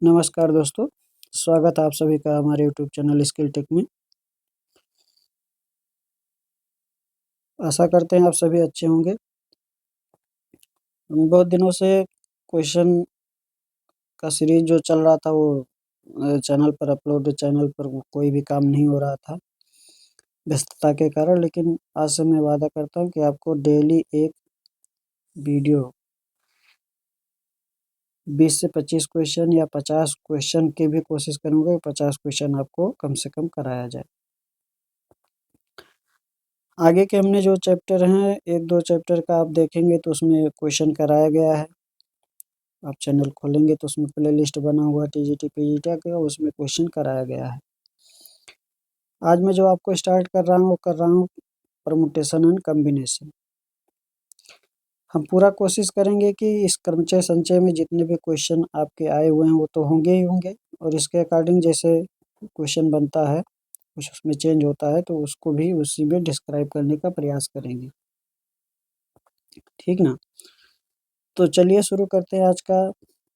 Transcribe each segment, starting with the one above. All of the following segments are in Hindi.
नमस्कार दोस्तों, स्वागत है आप सभी का हमारे यूट्यूब चैनल स्किल टेक में। आशा करते हैं आप सभी अच्छे होंगे। बहुत दिनों से क्वेश्चन का सीरीज जो चल रहा था वो चैनल पर कोई भी काम नहीं हो रहा था व्यस्तता के कारण, लेकिन आज से मैं वादा करता हूँ कि आपको डेली एक वीडियो 20 से 25 क्वेश्चन या 50 क्वेश्चन की भी कोशिश करूँगा। 50 क्वेश्चन आपको कम से कम कराया जाए। आगे के हमने जो चैप्टर हैं, 1-2 चैप्टर का आप देखेंगे तो उसमें क्वेश्चन कराया गया है। आप चैनल खोलेंगे तो उसमें प्लेलिस्ट बना हुआ टीजीटी पीजीटी का, उसमें क्वेश्चन कराया गया है। आज मैं जो आपको स्टार्ट कर रहा हूँ परमुटेशन एंड कॉम्बिनेशन। हम पूरा कोशिश करेंगे कि इस क्रमचय संचय में जितने भी क्वेश्चन आपके आए हुए हैं वो तो होंगे ही होंगे, और इसके अकॉर्डिंग जैसे क्वेश्चन बनता है कुछ उसमें चेंज होता है तो उसको भी उसी में डिस्क्राइब करने का प्रयास करेंगे। ठीक ना? तो चलिए शुरू करते हैं। आज का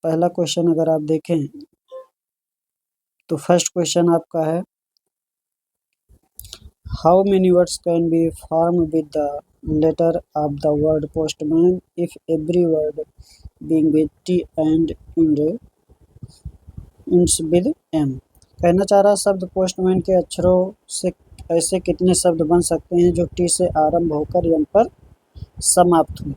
पहला क्वेश्चन अगर आप देखें तो फर्स्ट क्वेश्चन आपका है, how many words can be formed with the letter of the word postman if every word being with T and ends with M? कहना चाह रहा शब्द पोस्टमैन के अक्षरों से ऐसे कितने शब्द बन सकते हैं जो टी से आरंभ होकर एम पर समाप्त हुए।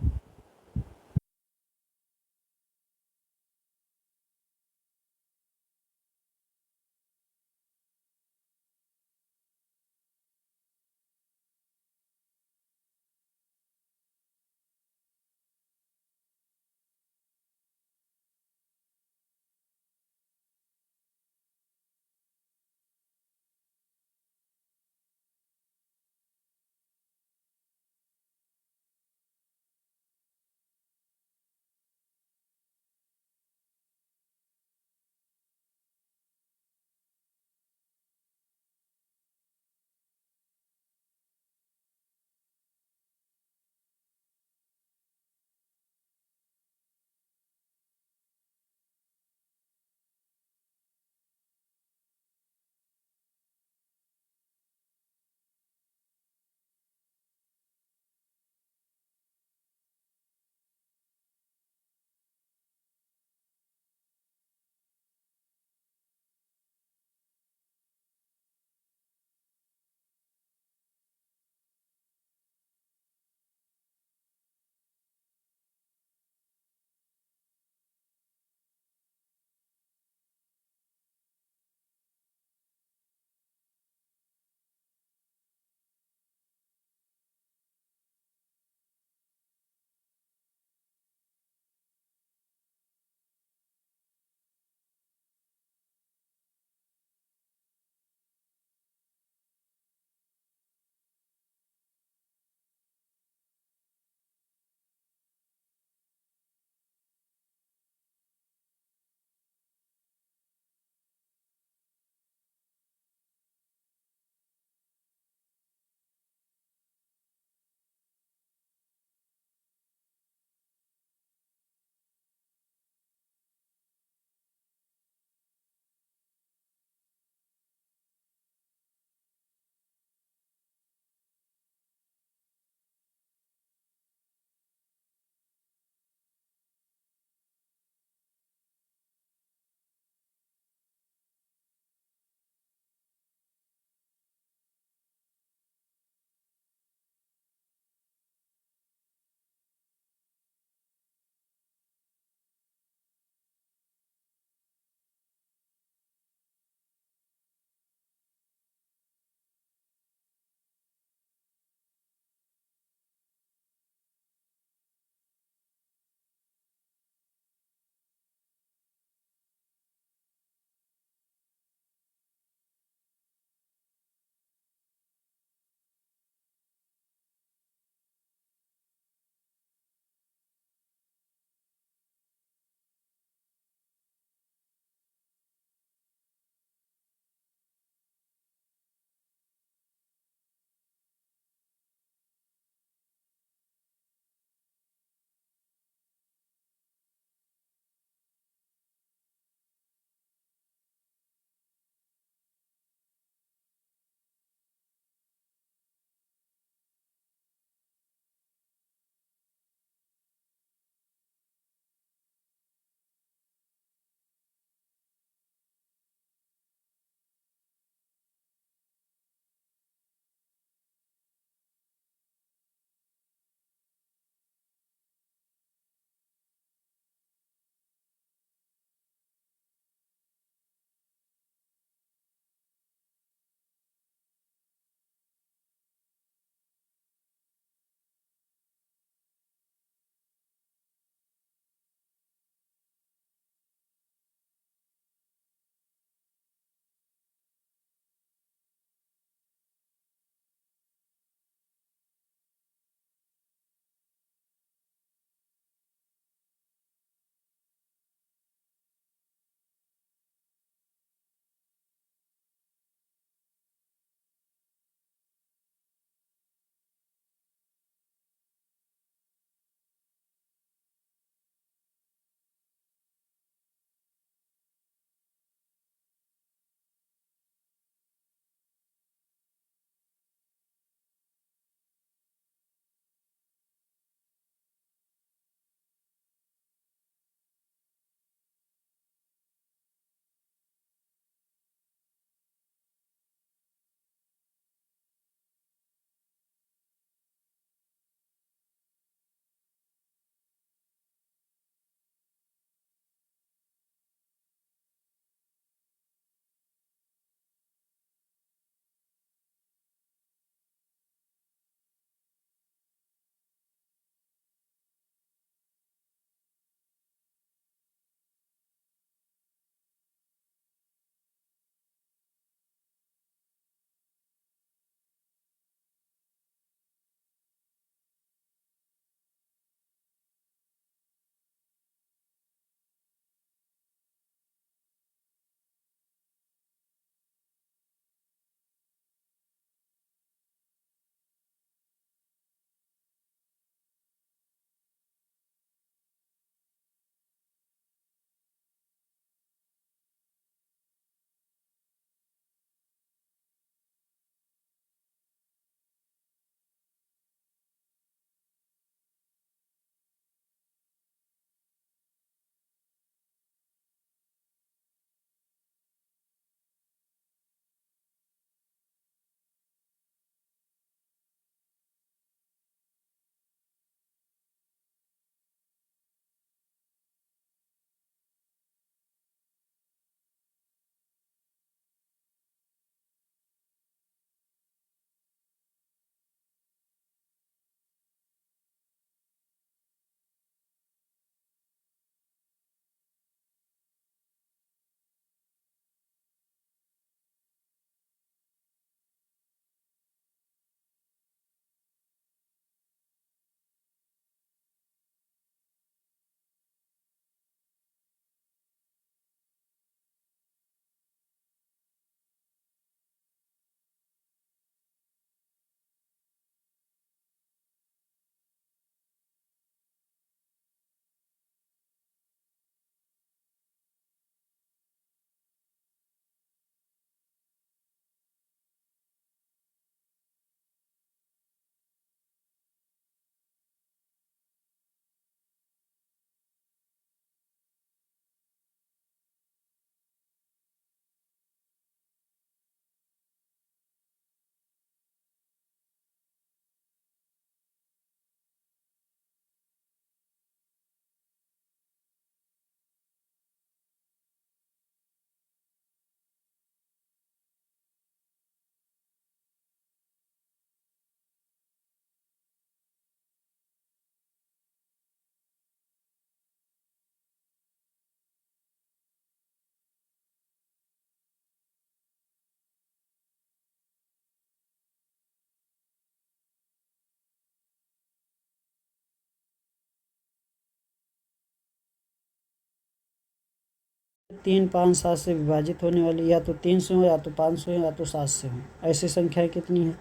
3, 5, 7 से विभाजित होने वाली, या तो 3 से हो, या तो 5 से हो, या तो 7 से हो। ऐसी संख्याएं कितनी हैं?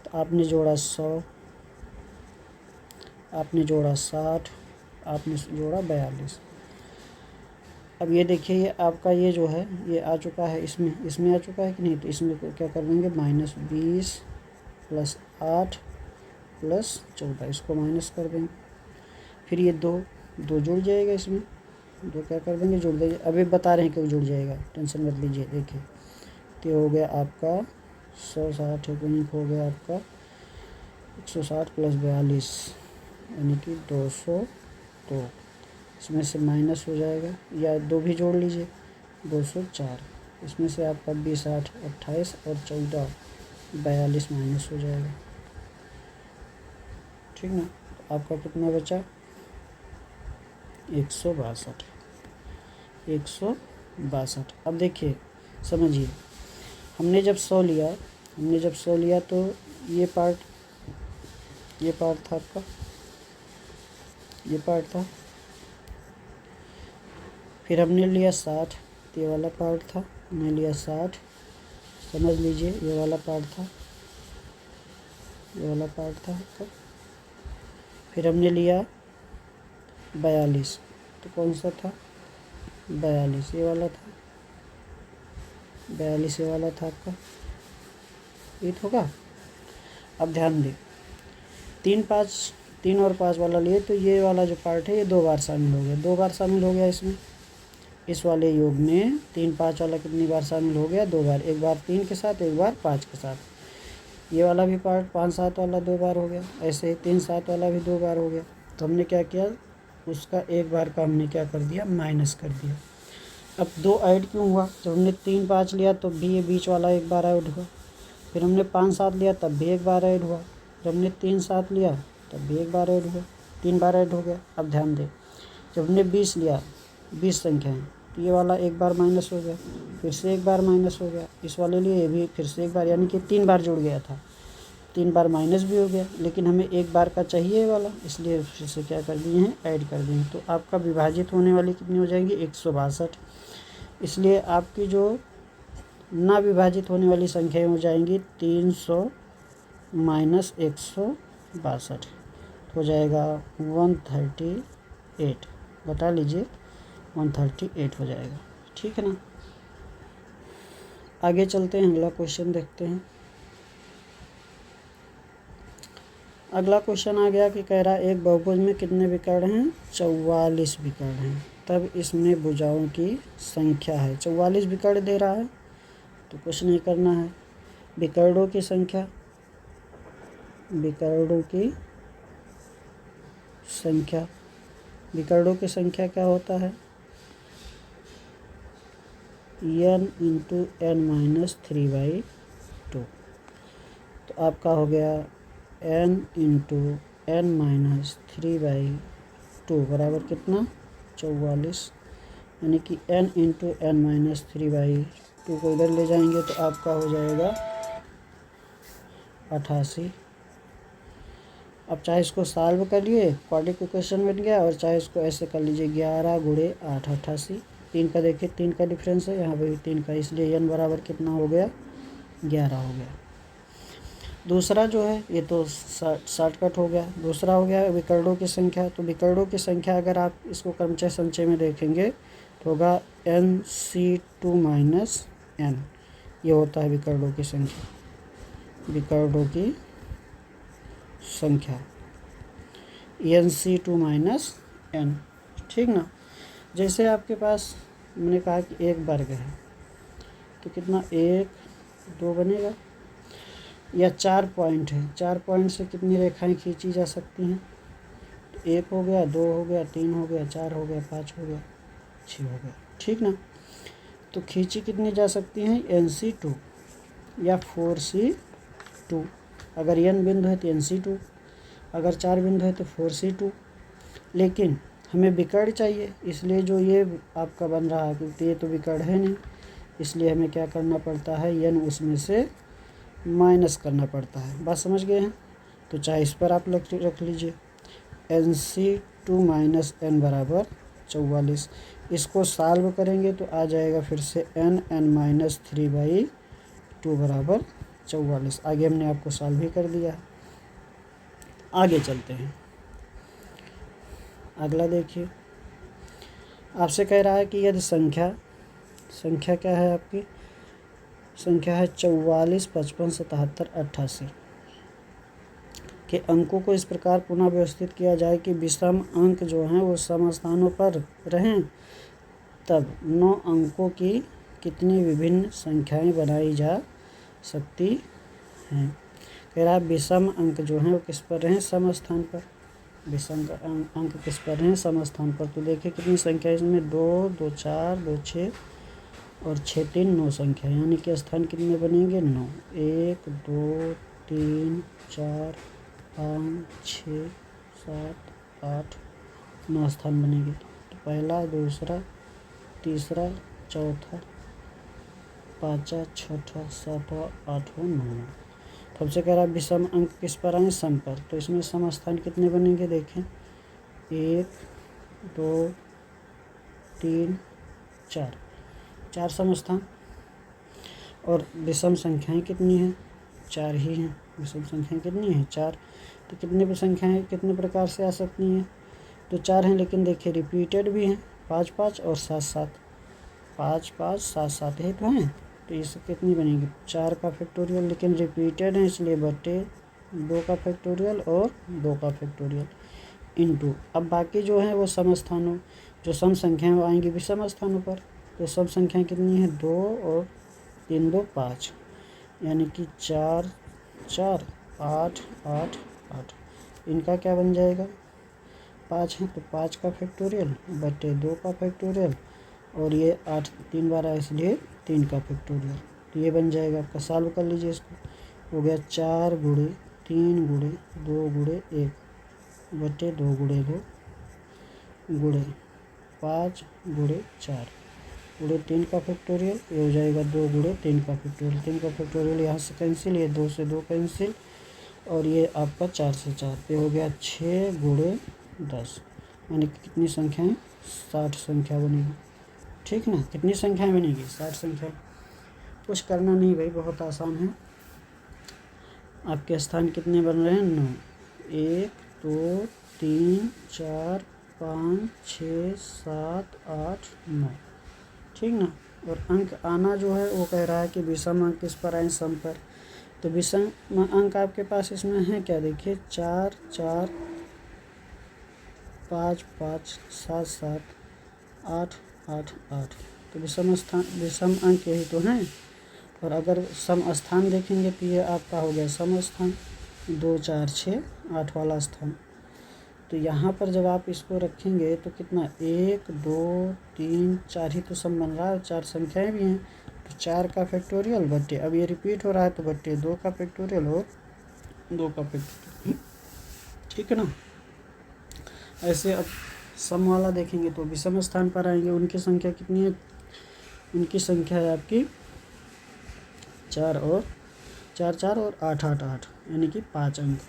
तो आपने जोड़ा 100, आपने जोड़ा 60, आपने जोड़ा 42। अब ये देखिए, ये आपका ये जो है ये आ चुका है, इसमें आ चुका है कि नहीं? तो इसमें क्या कर देंगे, -20 + 8 + 14, इसको माइनस कर देंगे। फिर ये दो जुड़ जाएगा, इसमें दो क्या कर देंगे, जुड़ देंगे। अभी बता रहे हैं क्यों जुड़ जाएगा, टेंशन मत लीजिए। देखिए, तो हो गया आपका 160 हो गया आपका 160 + 42 यानी कि 202। इसमें से माइनस हो जाएगा, या 2 भी जोड़ लीजिए, 204। इसमें से आपका 20, 8, 28 और 14, 42 माइनस हो जाएगा। ठीक ना? तो आपका कितना बचा, 162। 162। अब देखिए, समझिए, हमने जब 100 लिया तो ये पार्ट था आपका, ये पार्ट था। फिर हमने लिया 60, ये वाला पार्ट था, हमने लिया 60, समझ लीजिए, ये वाला पार्ट था, ये वाला पार्ट था आपका। फिर हमने लिया 42, तो कौन सा था, 42 ये वाला था, 42 ये वाला था आपका, ये होगा। अब ध्यान दें, 3 और 5 वाला लिए तो ये वाला जो पार्ट है ये 2 बार शामिल हो गया, 2 बार शामिल हो गया इसमें। इस वाले योग में 3, 5 वाला कितनी बार शामिल हो गया, 2 बार। एक बार 3 के साथ, एक बार 5 के साथ। ये वाला भी पार्ट 5, 7 वाला 2 बार हो गया। ऐसे ही 3, 7 वाला भी 2 बार हो गया। तो हमने क्या किया, उसका एक बार का हमने क्या कर दिया, माइनस कर दिया। अब 2 ऐड क्यों हुआ, जब हमने 3, 5 लिया तो भी ये बीच वाला एक बार ऐड हुआ। फिर हमने 5, 7 लिया तब भी एक बार ऐड हुआ। जब हमने 3, 7 लिया तब भी एक बार ऐड हुआ, 3 बार ऐड हो गया। अब ध्यान दें, जब हमने 20 लिया, 20 संख्याएं, तो ये वाला एक बार माइनस हो गया, फिर से एक बार माइनस हो गया। इस वाले लिए ये भी फिर से एक बार, यानी कि 3 बार जुड़ गया था, 3 बार माइनस भी हो गया। लेकिन हमें एक बार का चाहिए वाला, इसलिए फिर से क्या कर दिए हैं, ऐड कर दिए हैं। तो आपका विभाजित होने वाली कितनी हो जाएंगी, 162। इसलिए आपकी जो ना विभाजित होने वाली संख्याएं हो जाएंगी 300 - 162, हो जाएगा 138। बता लीजिए, 138 हो जाएगा। ठीक है ना? आगे चलते हैं, अगला क्वेश्चन देखते हैं। अगला क्वेश्चन आ गया कि कह रहा है एक बहुभुज में कितने विकर्ण हैं, 44 विकर्ण हैं। तब इसमें भुजाओं की संख्या है, 44 विकर्ण दे रहा है, तो कुछ नहीं करना है। विकर्णों की संख्या, विकर्णों की संख्या, विकर्णों की संख्या क्या होता है, n × n - 3/2। तो आपका हो गया n × n - 3/2 बराबर कितना, 44। यानी कि n × n - 3/2 को इधर ले जाएंगे तो आपका हो जाएगा 88। अब चाहे इसको सॉल्व कर लिए, क्वाड्रेटिक इक्वेशन बन गया, और चाहे इसको ऐसे कर लीजिए, 11 × 8 88। 3 का देखिए, 3 का डिफरेंस है, यहाँ पे भी 3 का, इसलिए n बराबर कितना हो गया, 11 हो गया। दूसरा जो है ये तो शॉर्टकट हो गया। दूसरा हो गया विकर्णों की संख्या। तो विकर्णों की संख्या अगर आप इसको क्रमचय संचय में देखेंगे तो होगा NC2 - n, ये होता है विकर्णों की संख्या, विकर्णों की संख्या NC2 - n। ठीक ना? जैसे आपके पास मैंने कहा कि एक वर्ग है, तो कितना, 1, 2 बनेगा, या 4 पॉइंट है, 4 पॉइंट से कितनी रेखाएं खींची जा सकती हैं, तो 1 हो गया, 2 हो गया, 3 हो गया, 4 हो गया, 5 हो गया, 6 हो गया। ठीक ना? तो खींची कितनी जा सकती हैं, NC2 या 4C2। अगर n बिंदु है तो NC2, अगर 4 बिंदु है तो 4C2। लेकिन हमें विकर्ण चाहिए, इसलिए जो ये आपका बन रहा है, क्योंकि ये तो विकर्ण है नहीं, इसलिए हमें क्या करना पड़ता है, n उसमें से माइनस करना पड़ता है। बात समझ गए हैं? तो चाहे इस पर आप रख लीजिए, NC2 - n बराबर 44। इसको सॉल्व करेंगे तो आ जाएगा फिर से n(-3/2) बराबर 44। आगे हमने आपको सॉल्व भी कर दिया है। आगे चलते हैं। अगला देखिए, आपसे कह रहा है कि यदि संख्या क्या है आपकी, संख्या है 44, 55, 77, 88 के अंकों को इस प्रकार पुनः व्यवस्थित किया जाए कि विषम अंक जो हैं वो सम स्थानों पर रहें, तब 9 अंकों की कितनी विभिन्न संख्याएं बनाई जा सकती हैं। कह रहा है विषम अंक जो हैं वो किस पर रहें, सम स्थान पर। विषम अंक किस पर रहें, सम स्थान पर। तो देखिए कितनी संख्या इसमें, 2, 2, 4, 2, 6 और 6, 3, 9 संख्या, यानी कि स्थान कितने बनेंगे, 9। 1, 2, 3, 4, 5, 6, 7, 8, 9 स्थान बनेंगे। तो पहला, दूसरा, तीसरा, चौथा, पाँचवा, छठा, सातवां, आठवां, नौवां। तो हमसे कह रहा है विषम अंक किस पर आए, सम पर। तो इसमें सम स्थान कितने बनेंगे, देखें 1, 2, 3, 4, 4 सम स्थान। और विषम संख्याएं कितनी हैं, 4 ही हैं। विषम संख्याएं कितनी हैं, 4। तो कितने संख्याएं कितने प्रकार से आ सकती हैं, तो 4 हैं, लेकिन देखिए रिपीटेड भी हैं, 5, 5 और 7, 7, 5, 5, 7, 7 ही तो हैं। तो इससे कितनी बनेगी, 4 का फैक्टोरियल, लेकिन रिपीटेड है इसलिए बटे 2 का फैक्टोरियल और 2 का फैक्टोरियल इनटू। अब बाकी जो है वो सम स्थानों, जो सम संख्याएं वो आएंगी विषम स्थानों पर। तो सम संख्याएं कितनी है, 2 और 3, 2, 5, यानी कि 4, 4, 8, 8, 8। इनका क्या बन जाएगा, 5 है तो 5 का फैक्टोरियल बटे 2 का फैक्टोरियल, और ये 8 3 बार आया इसलिए 3 का फैक्टोरियल। तो ये बन जाएगा आपका, सॉल्व कर लीजिए इसको। हो गया 4 गुणे 3 गुणे 2 गुणे 1 बटे 2 गुणे 2 गुणे 5 गुणे 4 गुणे 3 का फैक्टोरियल। ये हो जाएगा 2 गुणे 3 का फैक्टोरियल। 3 का फैक्टोरियल यहाँ से कैंसिल, ये 2 से 2 कैंसिल, और ये आपका 4 से 4 पे हो गया 6 गुणे 10, यानी कि कितनी संख्याएं, 60 संख्या बनेगी। ठीक ना, कितनी संख्याएं बनेगी, 60 संख्या। कुछ करना नहीं भाई, बहुत आसान है। आपके स्थान कितने बन रहे हैं, 9। 1, 2, 3, 4, 5, 6, 7, 8, 9। ठीक ना। और अंक आना जो है वो कह रहा है कि विषम अंक किस पर आए, सम पर। तो विषम अंक आपके पास इसमें है क्या, देखिए 4, 4, 5, 5, 7, 7, 8, 8, 8। तो विषम अंक यही तो हैं। और अगर सम स्थान देखेंगे तो ये आपका हो गया सम स्थान, 2, 4, 6, 8 वाला स्थान। तो यहाँ पर जब आप इसको रखेंगे तो कितना, 1, 2, 3, 4 ही तो सम बन रहा है, 4 संख्याएं भी हैं। तो 4 का फैक्टोरियल बट्टे, अब ये रिपीट हो रहा है तो बट्टे 2 का फैक्टोरियल और 2 का फैक्टोरियल। ठीक है ना। ऐसे अब सम वाला देखेंगे तो विषम स्थान पर आएंगे, उनकी संख्या कितनी है, उनकी संख्या है आपकी 4 और 4, 4 और 8, 8, 8, यानी कि 5 अंक।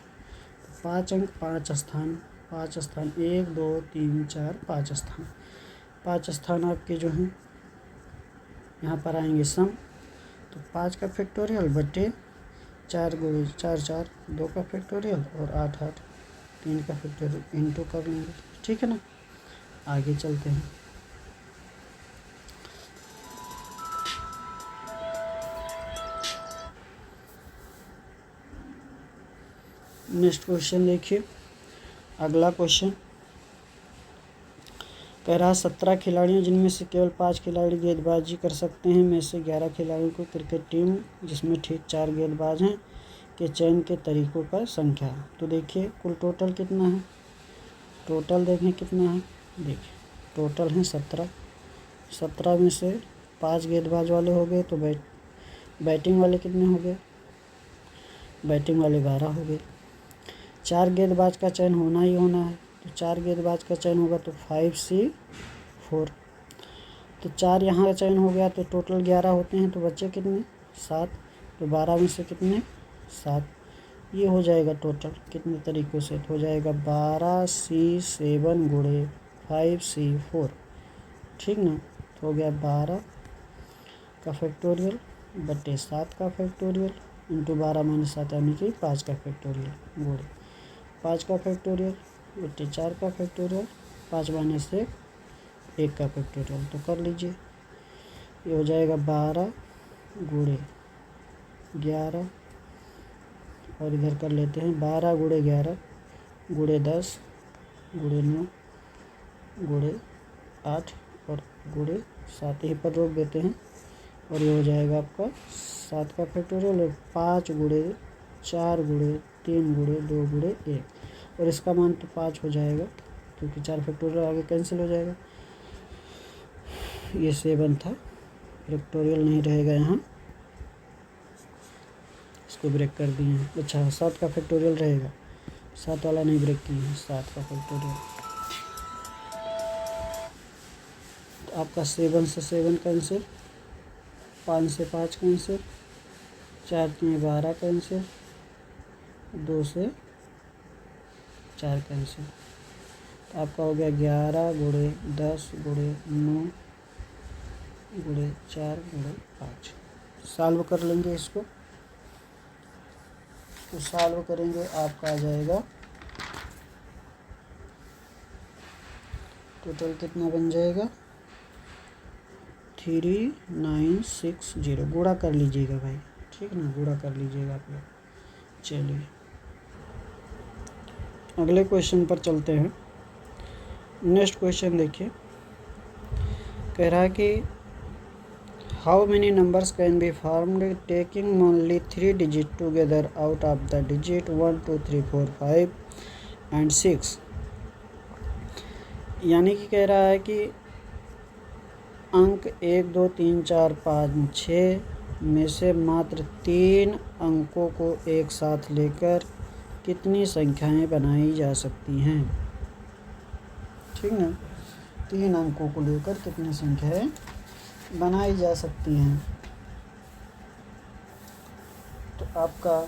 5 अंक 5 स्थान, 5 स्थान 1, 2, 3, 4, 5 स्थान। 5 स्थान आपके जो हैं यहाँ पर आएंगे सम। तो 5 का फैक्टोरियल बटे 4 गुणे 4, 4, 2 का फैक्टोरियल और 8, 8, 3 का फैक्टोरियल इनटू कर लेंगे। ठीक है ना। आगे चलते हैं। नेक्स्ट क्वेश्चन देखिए। अगला क्वेश्चन कह रहा 17 खिलाड़ियों जिनमें से केवल 5 खिलाड़ी गेंदबाजी कर सकते हैं में से 11 खिलाड़ियों को क्रिकेट टीम जिसमें ठीक 4 गेंदबाज हैं के चयन के तरीकों का संख्या। तो देखिए कुल टोटल कितना है, टोटल देखें कितना है, देखिए टोटल है 17। 17 में से 5 गेंदबाज वाले हो गए, तो बैटिंग वाले कितने हो गए, बैटिंग वाले 12 हो गए। 4 गेंदबाज का चयन होना ही होना है, तो 4 गेंदबाज का चयन होगा तो 5C4। तो 4 यहाँ का चयन हो गया तो टोटल 11 होते हैं, तो बच्चे कितने, 7। तो 12 में से कितने, 7। ये हो जाएगा टोटल कितने तरीक़ों से, तो हो जाएगा 12C7 गुणे 5C4, ठीक ना। तो हो गया 12 का फैक्टोरियल बटे 7 का फैक्टोरियल इंटू 12 - 7 यानी कि 5 का फैक्टोरियल गुणे 5 का फैक्टोरियल बटे 4 का फैक्टोरियल 5 - 1 का फैक्टोरियल। तो कर लीजिए, ये हो जाएगा 12 गुणे 11 और इधर कर लेते हैं 12 गुणे 11 गुणे 10 गुणे 9 गुणे 8 और गुणे 7, यहीं पर रोक देते हैं। और ये हो जाएगा आपका 7 का फैक्टोरियल और 5 गुणे 4 गुणे 3 गुणे 2 गुणे 1 और इसका मान तो 5 हो जाएगा क्योंकि 4 फैक्टोरियल आगे कैंसिल हो जाएगा। ये 7 था, फैक्टोरियल नहीं रहेगा यहाँ, इसको ब्रेक कर दिए हैं। अच्छा 7 का फैक्टोरियल रहेगा, 7 वाला नहीं ब्रेक किए हैं, 7 का फैक्टोरियल। तो आपका 7 से 7 कैंसिल, 5 से 5 कैंसिल, 4 3 12 कैंसिल, 2 से 4 कैंसिल। तो आपका हो गया 11 गुणे 10 गुणे 9 गुणे 4 गुणे 5। सॉल्व कर लेंगे इसको, तो सॉल्व करेंगे आपका आ जाएगा टोटल कितना बन जाएगा 3960। गुणा कर लीजिएगा भाई, ठीक ना, गुणा कर लीजिएगा आप लोग। चलिए अगले क्वेश्चन पर चलते हैं। नेक्स्ट क्वेश्चन देखिए, कह रहा है कि how many numbers can be formed taking only 3 digit together out of the digit 1 2 3 4 5 and 6। यानी कि कह रहा है कि अंक 1 2 3 4 5 6 में से मात्र 3 अंकों को एक साथ लेकर कितनी संख्याएं बनाई जा सकती हैं, ठीक ना। 3 अंकों को लेकर कितनी संख्याएं बनाई जा सकती हैं। तो आपका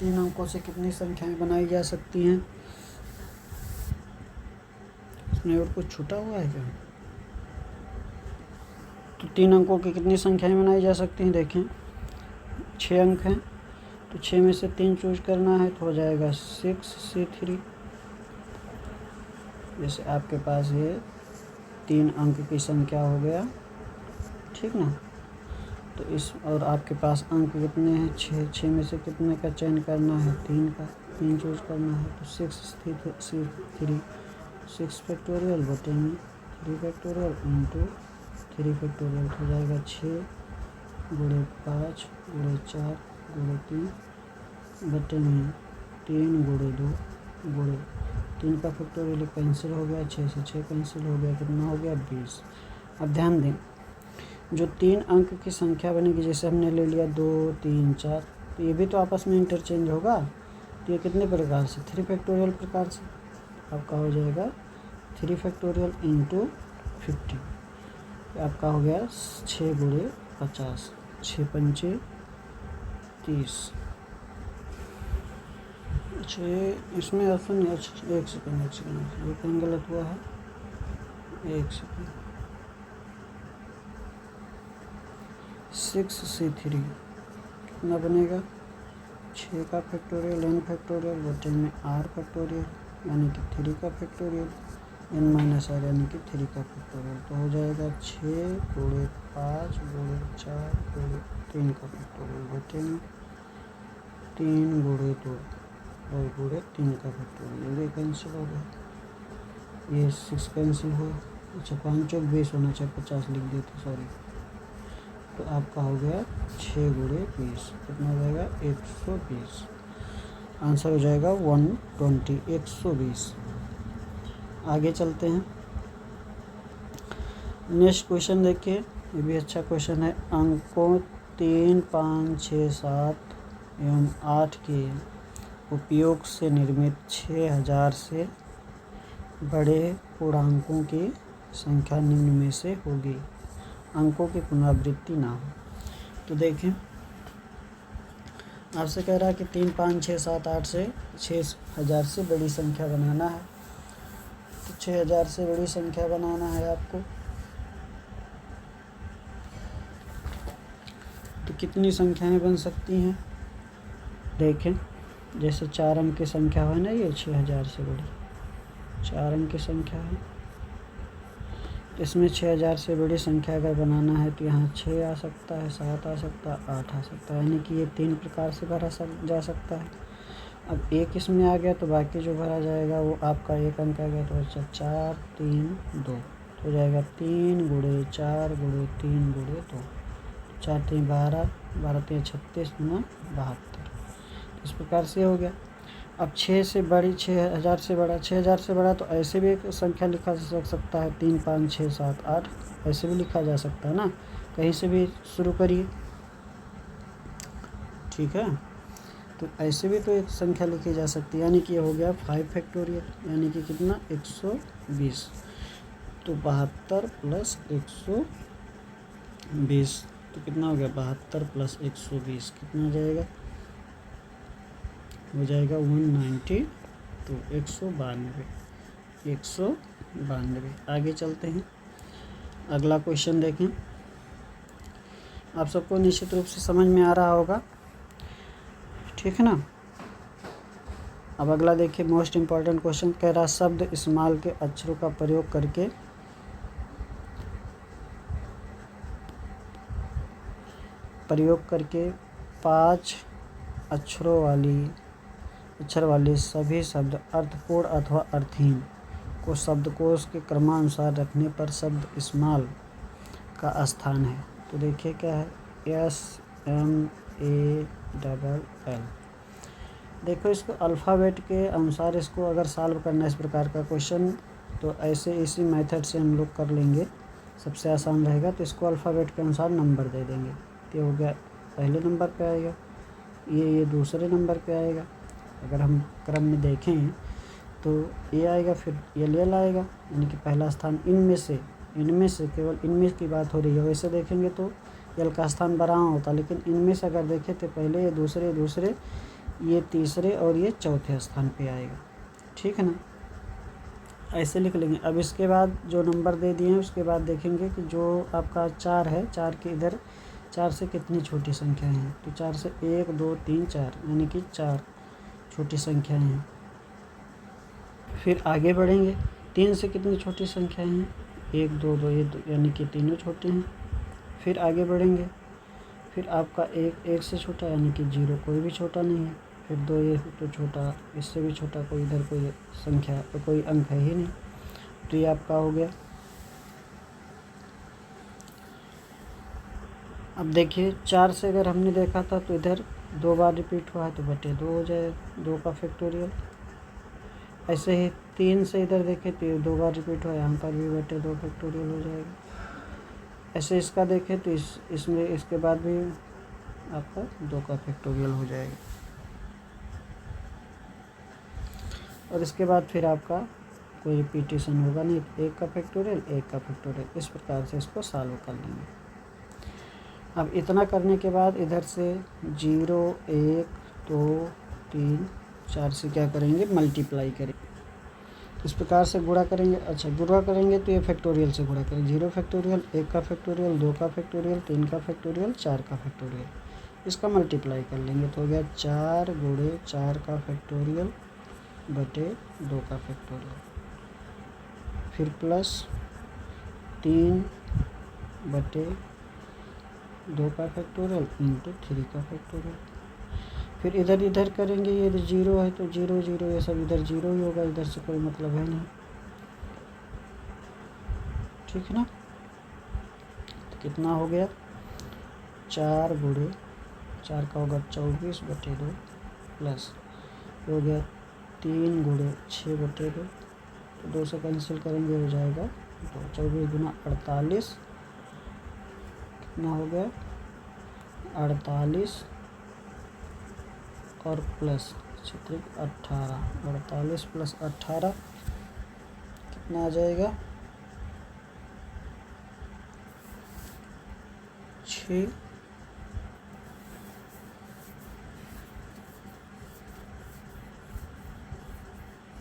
3 अंकों से कितनी संख्याएं बनाई जा सकती हैं, इसमें और कुछ छूटा हुआ है क्या। तो 3 अंकों की कितनी संख्याएं बनाई जा सकती हैं, देखें 6 अंक हैं, तो 6 में से 3 चूज करना है तो हो जाएगा 6C3। जैसे आपके पास ये 3 अंक की संख्या हो गया, ठीक ना। तो इस और आपके पास अंक कितने हैं 6, 6 में से कितने का चयन करना है 3 का, 3 चूज करना है तो 6C3 6 फैक्टोरियल बटे में 3 फैक्टोरियल इंटू 3 फैक्टोरियल हो जाएगा 6 गुणे 5 गुणे 4 गुणे 3 बटे में 3 गुणे 2 गुणे 3 का फैक्टोरियल कैंसिल हो गया, 6 से 6 कैंसिल हो गया, कितना हो गया 20। अब ध्यान दें, जो 3 अंक की संख्या बनेगी, जैसे हमने ले लिया 2 3 4, तो ये भी तो आपस में इंटरचेंज होगा। तो ये कितने प्रकार से 3 फैक्टोरियल प्रकार से आपका हो जाएगा 3 फैक्टोरियल इंटू 50। आपका हो गया 6 गुणे 50, 6 पंचे 30। अच्छा ये इसमें ऑप्शन है, एक सेकंड ये कहीं गलत हुआ है, एक सेकंड। 6C3 कितना बनेगा 6 का फैक्टोरियल n फैक्टोरियल बटे में r फैक्टोरियल यानी कि 3 का फैक्टोरियल n - r यानी कि 3 का फैक्टोरियल। तो हो जाएगा 6 गुणे 5 गुणे 4 गुणे 3 का फैक्टोरियल बटे में 3 गुणे 2 और गुणे 3 का फैक्टोरियल। ये कैंसिल हो गया, ये 6 कैंसिल हुआ। अच्छा 5 चौक 20 होना चाहिए, 50 लिख दिए थे, सॉरी। तो आपका हो गया 6 गुणे 20 कितना हो जाएगा 120। आंसर हो जाएगा 120, 120। आगे चलते हैं। नेक्स्ट क्वेश्चन देखिए, ये भी अच्छा क्वेश्चन है। अंकों 3 5 6 7 एवं 8 के उपयोग से निर्मित 6000 से बड़े पूर्णांकों की संख्या निम्न में से होगी, अंकों की पुनरावृत्ति ना हो। तो देखें आपसे कह रहा है कि 3 5 6 7 8 से 6000 से बड़ी संख्या बनाना है। तो 6000 से बड़ी संख्या बनाना है आपको। तो कितनी संख्याएं बन सकती हैं? देखें, जैसे 4 अंक की संख्या है ना, ये 6000 से बड़ी 4 अंक की संख्या है। इसमें 6000 से बड़ी संख्या अगर बनाना है तो यहाँ 6 आ सकता है, 7 आ सकता है, 8 आ सकता है, यानी कि ये 3 प्रकार से भरा जा सकता है। अब एक इसमें आ गया तो बाकी जो भरा जाएगा वो आपका एक अंक आ गया तो अच्छा 4 3 2 तो हो जाएगा 3 गुणे 4 गुणे 3 गुणे 2, 4 3 12, 12 3 36 गुना 72। इस प्रकार से हो गया। अब 6 से बड़ी 6000 से बड़ा 6000 से बड़ा तो ऐसे भी एक संख्या लिखा जा सकता है 3 5 6 7 8, ऐसे भी लिखा जा सकता है ना, कहीं से भी शुरू करिए, ठीक है। तो ऐसे भी तो एक संख्या लिखी जा सकती है, यानी कि ये हो गया 5 फैक्टोरियल, यानी कि कितना 120। तो 72 प्लस 120 तो कितना हो गया 72 प्लस 120 कितना हो जाएगा, हो जाएगा 190, तो 192। आगे चलते हैं, अगला क्वेश्चन देखें। आप सबको निश्चित रूप से समझ में आ रहा होगा, ठीक है ना। अब अगला देखिए, मोस्ट इम्पॉर्टेंट क्वेश्चन कह रहा, शब्द इस्तेमाल के अक्षरों का प्रयोग करके प्रयोग करके 5 अक्षर वाले सभी शब्द अर्थपूर्ण अथवा अर्थहीन को शब्दकोश के क्रमानुसार रखने पर शब्द इस्तेमाल का स्थान है। तो देखिए क्या है, SMALL। देखो, इसको अल्फ़ाबेट के अनुसार इसको अगर सॉल्व करना है इस प्रकार का क्वेश्चन, तो ऐसे इसी मेथड से हम लोग कर लेंगे, सबसे आसान रहेगा। तो इसको अल्फ़ाबेट के अनुसार नंबर दे देंगे। तो ये हो गया पहले नंबर पे आएगा, ये दूसरे नंबर पे आएगा। अगर हम क्रम में देखें तो ये आएगा, फिर ये लेल आएगा, यानी कि पहला स्थान इनमें से केवल इनमें की बात हो रही है। वैसे देखेंगे तो यल का स्थान बराबर होता, लेकिन इनमें से अगर देखें तो पहले ये दूसरे ये तीसरे और ये चौथे स्थान पे आएगा, ठीक है ना। ऐसे लिख लेंगे। अब इसके बाद जो नंबर दे दिए हैं उसके बाद देखेंगे कि जो आपका 4 है, 4 के इधर 4 से कितनी छोटी संख्याएं हैं। तो 4 से 1 2 3 4, यानी कि 4 छोटी संख्याएं हैं। फिर आगे बढ़ेंगे, 3 से कितनी छोटी संख्याएं हैं, 1 2 2, ये यानी कि तीनों छोटे हैं। फिर आगे बढ़ेंगे, फिर आपका 1 से छोटा यानी कि 0, कोई भी छोटा नहीं है। फिर 2, ये तो छोटा, इससे भी छोटा कोई इधर कोई संख्या तो कोई अंक है ही नहीं, तो ये आपका हो गया। अब देखिए 4 से अगर हमने देखा था तो इधर 2 बार रिपीट हुआ है तो बटे 2 हो जाए, 2 का फैक्टोरियल। ऐसे ही 3 से इधर देखें तो 2 बार रिपीट हुआ, यहाँ पर भी बटे 2 फैक्टोरियल हो जाएगा। ऐसे इसका देखें तो इसमें इसके बाद भी आपका 2 का फैक्टोरियल हो जाएगा। और इसके बाद फिर आपका कोई रिपीटेशन होगा नहीं, 1 का फैक्टोरियल 1 का फैक्टोरियल, इस प्रकार से इसको सॉल्व कर लेंगे। अब इतना करने के बाद इधर से 0 1 2 3 4 से क्या करेंगे, मल्टीप्लाई करेंगे। इस प्रकार से गुणा करेंगे। अच्छा, गुणा करेंगे तो ये फैक्टोरियल से गुणा करेंगे, 0 फैक्टोरियल 1 का फैक्टोरियल 2 का फैक्टोरियल 3 का फैक्टोरियल 4 का फैक्टोरियल, इसका मल्टीप्लाई कर लेंगे तो हो गया 4 गुणे 4 का फैक्टोरियल बटे 2 का फैक्टोरियल, फिर प्लस 3 बटे 2 का फैक्टोरियल इंटू 3 का फैक्टोरियल। फिर इधर करेंगे, ये 0 है तो 0 0, ये सब इधर 0 ही होगा, इधर से कोई मतलब है नहीं, ठीक है ना। तो कितना हो गया, 4 गुणे 4 का होगा 24 बटे 2 प्लस हो गया 3 गुणे 6 बटे 2, तो 2 से कैंसिल करेंगे हो जाएगा 2, 24 गुना 48, कितना हो गया 48 और प्लस 18, 48 प्लस 18 कितना आ जाएगा 6।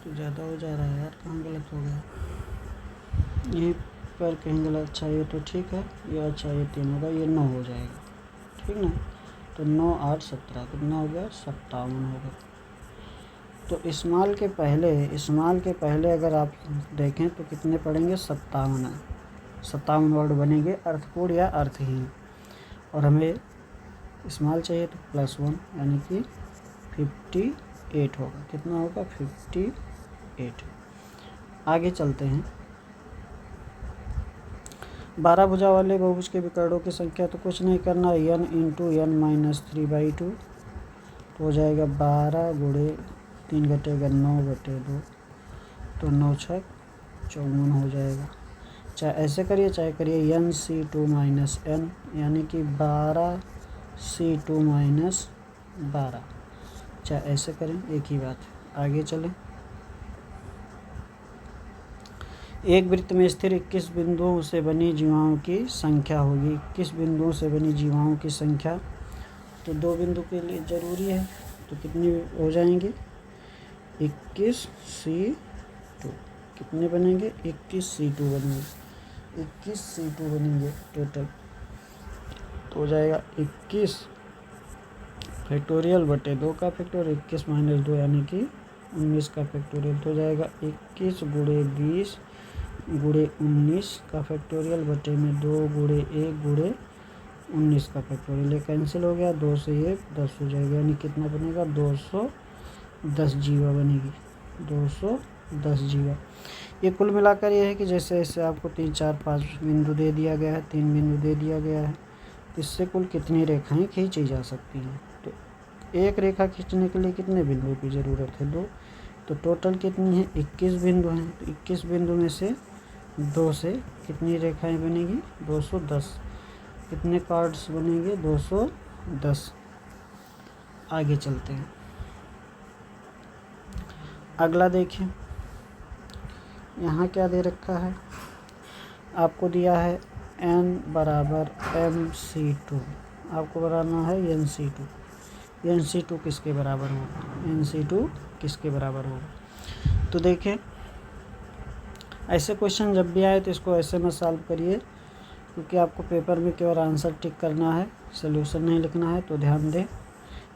तो ज़्यादा हो जा रहा है यार, कहाँ गलत हो गया। यहीं पर कहीं गलत, अच्छा ये तो ठीक है, ये अच्छा ये 3 होगा, ये 9 हो जाएगा, ठीक ना। तो 9 8 17 कितना हो गया, 57 हो गया। तो स्मॉल के पहले अगर आप देखें तो कितने पढ़ेंगे, 57 वर्ड बनेंगे अर्थपूर्ण या अर्थहीन। और हमें स्मॉल चाहिए तो +1 यानी कि 58 होगा। कितना होगा, 58। आगे चलते हैं। 12 भुजा वाले बहुभुज के विकर्णों की संख्या तो कुछ नहीं करना, n × n - 3/2 तो हो जाएगा 12 गुणे 3 घटेगा 9/2 तो 9 × 6 = 54 हो जाएगा। चाहे ऐसे करिए चाहे करिए nc2 - n यानी कि 12c2 - 12, चाहे ऐसे करें एक ही बात है। आगे चलें। एक वृत्त में स्थिर 21 बिंदुओं से बनी जीवाओं की संख्या होगी। 21 बिंदुओं से बनी जीवाओं की संख्या, तो 2 बिंदु के लिए ज़रूरी है, तो कितनी हो जाएंगे, 21c2 कितने बनेंगे, 21c2 बनेंगे, 21c2 बनेंगे टोटल। तो हो जाएगा 21 फैक्टोरियल बटे 2 का फैक्टोरियल, 21 - 2 यानी कि 19 का फैक्टोरियल। तो हो जाएगा 21 गुणे 20 गुणे 19 का फैक्टोरियल बटे में 2 गुणे 1 गुणे 19 का फैक्टोरियल। ये कैंसिल हो गया, 2 से 1 10 हो जाएगा, यानी कितना बनेगा, 210 जीवा बनेगी, 210 जीवा। ये कुल मिलाकर ये है कि जैसे जैसे आपको 3 4 5 बिंदु दे दिया गया है, 3 बिंदु दे दिया गया है, इससे कुल कितनी रेखाएं खींची जा सकती हैं। तो एक रेखा खींचने के लिए कितने बिंदुओं की ज़रूरत है, 2। तो टोटल कितनी है, 21 बिंदु हैं। तो 21 बिंदु में से 2 से कितनी रेखाएं बनेगी, 210। कितने कार्ड्स बनेंगे, 210। आगे चलते हैं। अगला देखिए, यहाँ क्या दे रखा है, आपको दिया है n = mc2, आपको बनाना है nc2। nc2 किसके बराबर होगा, nc2 किसके बराबर होगा। तो देखें, ऐसे क्वेश्चन जब भी आए तो इसको ऐसे में सॉल्व करिए, क्योंकि आपको पेपर में केवल आंसर टिक करना है, सॉल्यूशन नहीं लिखना है। तो ध्यान दें,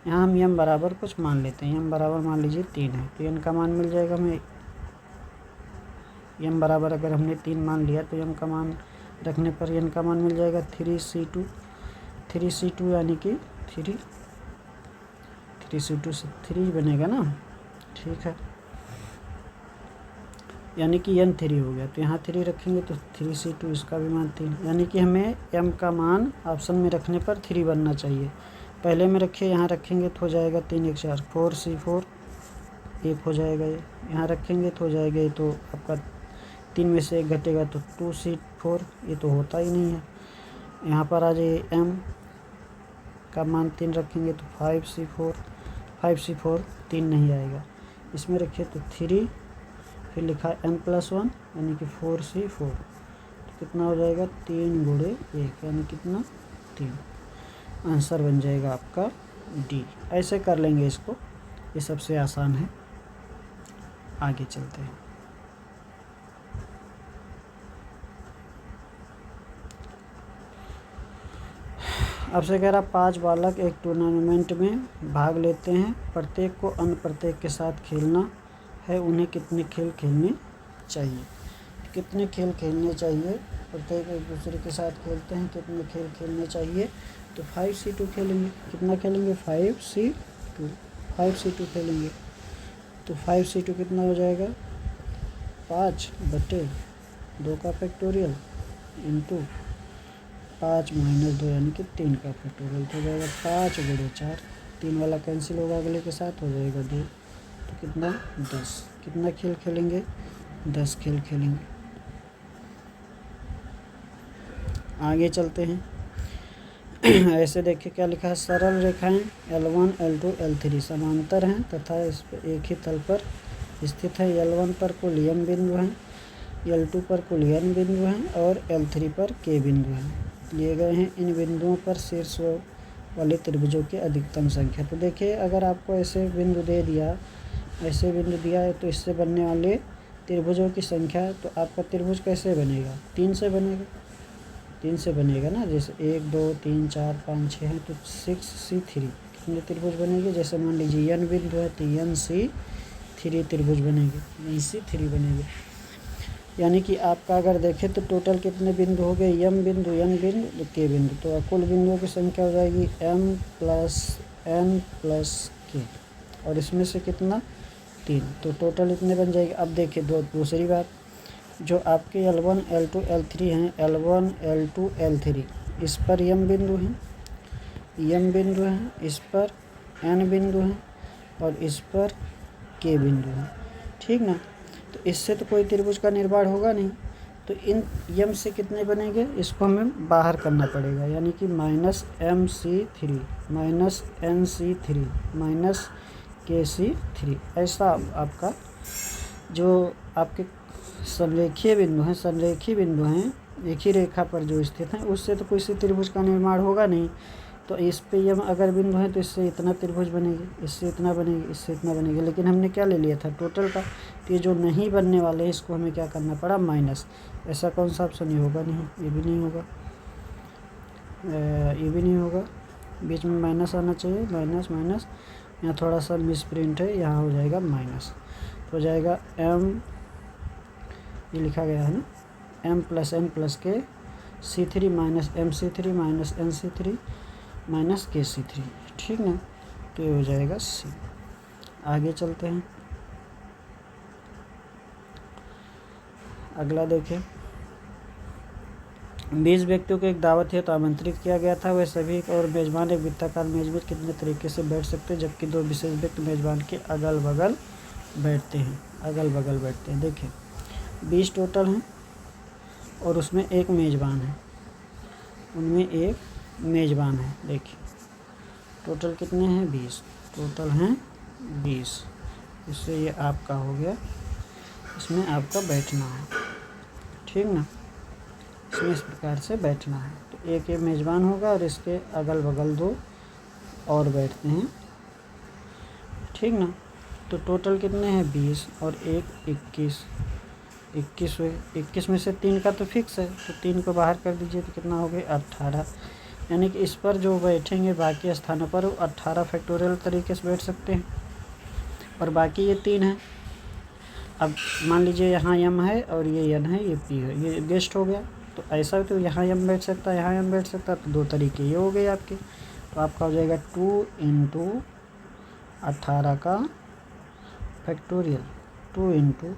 यहाँ हम m बराबर कुछ मान लेते हैं, m बराबर मान लीजिए 3 है, तो n का मान मिल जाएगा हमें। m बराबर अगर हमने 3 मान लिया तो m का मान रखने पर n का मान मिल जाएगा 3c2 यानी कि 3c2 से 3 बनेगा ना, ठीक है, यानी कि n 3 हो गया। तो यहाँ 3 रखेंगे तो 3c2, इसका भी मान 3, यानी कि हमें m का मान ऑप्शन में रखने पर 3 बनना चाहिए। पहले में रखिए, यहाँ रखेंगे तो हो जाएगा 3 1 4 4c4 1 हो जाएगा। ये यहाँ रखेंगे तो हो जाएगा, ये तो आपका 3 में से 1 घटेगा तो 2c4, ये तो होता ही नहीं है। यहाँ पर आ जाइए, m का मान 3 रखेंगे तो 5c4 3 नहीं आएगा। इसमें रखिए तो 3, फिर लिखा है m+1 यानी कि 4c4, तो कितना हो जाएगा, 3 गुणे 1 यानी कितना, 3। आंसर बन जाएगा आपका D। ऐसे कर लेंगे इसको, ये सबसे आसान है। आगे चलते हैं। आपसे कह रहा 5 बालक एक टूर्नामेंट में भाग लेते हैं, प्रत्येक को अन्य प्रत्येक के साथ खेलना है, उन्हें कितने खेल खेलने चाहिए। कितने खेल खेलने चाहिए, प्रत्येक एक दूसरे के साथ खेलते हैं, कितने खेल खेलने चाहिए। तो 5c2 खेलेंगे, कितना खेलेंगे, 5c2 खेलेंगे। तो 5c2 कितना हो जाएगा, 5/2 का फैक्टोरियल इंटू 5 - 2 यानी कि 3 का फैक्टोरियल। तो हो जाएगा 5 गुणे 4, 3 वाला कैंसिल होगा अगले के साथ, हो जाएगा 2, तो कितना, 10। कितना खेल खेलेंगे, 10 खेल खेलेंगे। आगे चलते हैं। ऐसे देखिए क्या लिखा है, सरल रेखाएं L1 L2 L3 समांतर हैं तथा इस पर एक ही तल पर स्थित है। L1 पर कुल m बिंदु हैं, L2 पर कुल n बिंदु हैं और L3 पर k बिंदु हैं। दिए गए हैं इन बिंदुओं पर शीर्ष वाले त्रिभुजों की अधिकतम संख्या। तो देखिए, अगर आपको ऐसे बिंदु दे दिया, ऐसे बिंदु दिया है, तो इससे बनने वाले त्रिभुजों की संख्या है, तो आपका त्रिभुज कैसे बनेगा? 3 से बनेगा, 3 से बनेगा ना। जैसे 1 2 3 4 5 6 है तो 6C3 कितने त्रिभुज बनेंगे? जैसे मान लीजिए n बिंदु है तो NC3 त्रिभुज बनेंगे, NC3 बनेंगे। यानी कि आपका अगर देखें तो टोटल कितने बिंदु हो गए? m बिंदु, n बिंदु, k बिंदु। तो कुल बिंदुओं की संख्या हो जाएगी m + n + k, और इसमें से कितना? 3। तो टोटल इतने बन जाएगी। अब देखिए दूसरी बात, जो आपके L1 L2 L3 हैं, L1 L2 L3 इस पर m बिंदु हैं, m बिंदु हैं, इस पर n बिंदु हैं और इस पर k बिंदु हैं, ठीक ना। तो इससे तो कोई त्रिभुज का निर्माण होगा नहीं। तो इन m से कितने बनेंगे? इसको हमें बाहर करना पड़ेगा, यानी कि -MC3 -NC3 -KC3। ऐसा आपका जो आपके संरेखीय बिंदु हैं, एक ही रेखा पर जो स्थित हैं, उससे तो किसी त्रिभुज का निर्माण होगा नहीं। तो इस पे यम अगर बिंदु है तो इससे इतना त्रिभुज बनेगी, इससे इतना बनेगी, इससे इतना बनेगी। लेकिन हमने क्या ले लिया था? टोटल का। तो ये जो नहीं बनने वाले हैं इसको हमें क्या करना पड़ा? माइनस। ऐसा कौन सा ऑप्शन? ये होगा नहीं, ये भी नहीं होगा, ये भी नहीं होगा, बीच में माइनस आना चाहिए, माइनस माइनस। यहाँ थोड़ा सा मिस प्रिंट है, यहाँ हो जाएगा माइनस, तो हो जाएगा m, ये लिखा गया है ना, m + n + k C3 -MC3 -NC3 -KC3, ठीक ना। तो ये हो जाएगा C। आगे चलते हैं, अगला देखें। 20 व्यक्तियों को एक दावत है तो आमंत्रित किया गया था। वह सभी और मेज़बान एक वृत्ताकार मेज में कितने तरीके से बैठ सकते हैं, जबकि 2 विशेष व्यक्ति मेज़बान के अगल बगल बैठते हैं। देखिए 20 टोटल हैं और उसमें एक मेज़बान है, उनमें एक मेज़बान है। देखिए टोटल कितने हैं? 20 टोटल हैं 20। इससे ये आपका हो गया, इसमें आपका बैठना है, ठीक ना। इसमें इस प्रकार से बैठना है। तो एक ये मेज़बान होगा और इसके अगल बगल 2 और बैठते हैं, ठीक ना। तो टोटल कितने हैं? 20 और एक 21 हुए। 21 में से 3 का तो फिक्स है, तो 3 को बाहर कर दीजिए तो कितना हो गया? 18। यानी कि इस पर जो बैठेंगे बाकी स्थानों पर वो 18 फैक्टोरियल तरीके से बैठ सकते हैं, और बाकी ये 3 हैं। अब मान लीजिए यहाँ m है और ये n है, ये p है, ये गेस्ट हो गया। तो ऐसा तो यहाँ m बैठ सकता है, यहाँ m बैठ सकता है, तो 2 तरीके ये हो गए आपके। तो आपका हो जाएगा 2 × 18 का फैक्टोरियल, 2 ×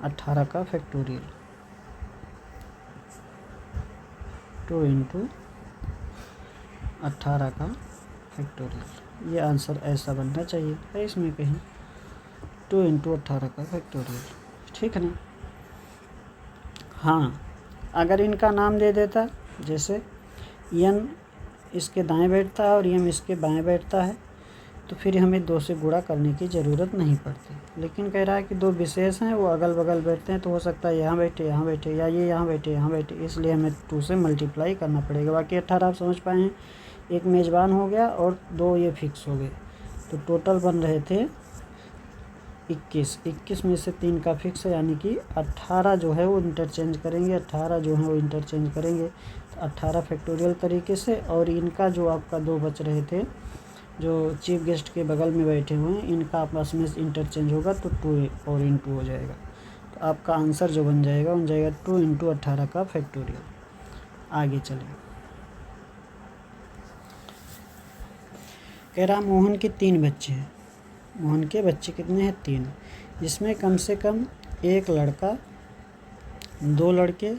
18 का फैक्टोरियल, 2 × 18 का फैक्टोरियल। ये आंसर ऐसा बनना चाहिए है इसमें कहीं, 2 × 18 का फैक्टोरियल, ठीक है ना। हाँ, अगर इनका नाम दे देता, जैसे n इसके दाएं बैठता है और m इसके बाएं बैठता है, तो फिर हमें 2 से गुणा करने की ज़रूरत नहीं पड़ती। लेकिन कह रहा है कि 2 विशेष हैं, वो अगल बगल बैठते हैं, तो हो सकता है यहाँ बैठे, या ये यहाँ बैठे, इसलिए हमें 2 से मल्टीप्लाई करना पड़ेगा। बाकी 18 आप समझ पाए हैं। एक मेज़बान हो गया और 2 ये फिक्स हो गए, तो टोटल बन रहे थे 21 में से 3 का फिक्स है, यानी कि 18 जो है वो इंटरचेंज करेंगे, 18 फैक्टोरियल तरीके से। और इनका जो आपका 2 बच रहे थे, जो चीफ गेस्ट के बगल में बैठे हुए हैं, इनका आपस में इंटरचेंज होगा तो 2 और * हो जाएगा। तो आपका आंसर जो बन जाएगा 2 × 18 का फैक्टोरियल। आगे चलें, कह रहा मोहन के 3 बच्चे हैं। मोहन के बच्चे कितने हैं? 3, जिसमें कम से कम एक लड़का, 2 लड़के,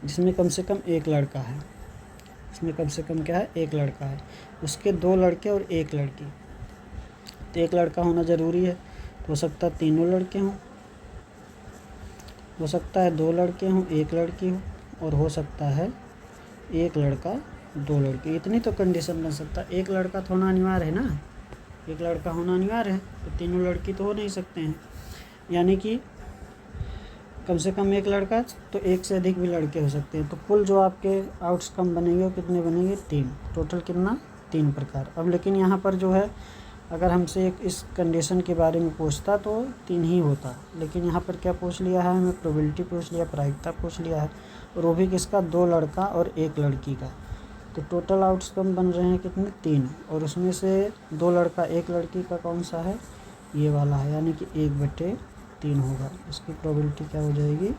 जिसमें कम से कम एक लड़का है, इसमें कम से कम क्या है? एक लड़का है, उसके 2 लड़के और एक लड़की। तो एक लड़का होना ज़रूरी है, हो सकता है 3 लड़के हों, हो सकता है 2 लड़के हों, 1 लड़की हो, और हो सकता है 1 लड़का 2 लड़के। इतनी तो कंडीशन बन सकता है। एक लड़का तो होना अनिवार्य है ना, एक लड़का होना अनिवार्य है, तो 3 लड़की तो हो नहीं सकते हैं। यानी कि कम से कम एक लड़का, तो 1 से अधिक भी लड़के हो सकते हैं। तो कुल जो आपके आउटकम बनेंगे वो कितने बनेंगे? 3। टोटल कितना? 3 प्रकार। अब लेकिन यहाँ पर जो है अगर हमसे एक इस कंडीशन के बारे में पूछता तो 3 ही होता, लेकिन यहाँ पर क्या पूछ लिया है, हमें प्रोबेबिलिटी पूछ लिया, प्रायिकता पूछ लिया है, और वो भी किसका, 2 लड़का और 1 लड़की का। तो टोटल आउटकम बन रहे हैं कितने, 3, और उसमें से 2 लड़का 1 लड़की का कौन सा है, ये वाला है, यानी कि 1/3 होगा। इसकी प्रोबेबिलिटी क्या हो जाएगी,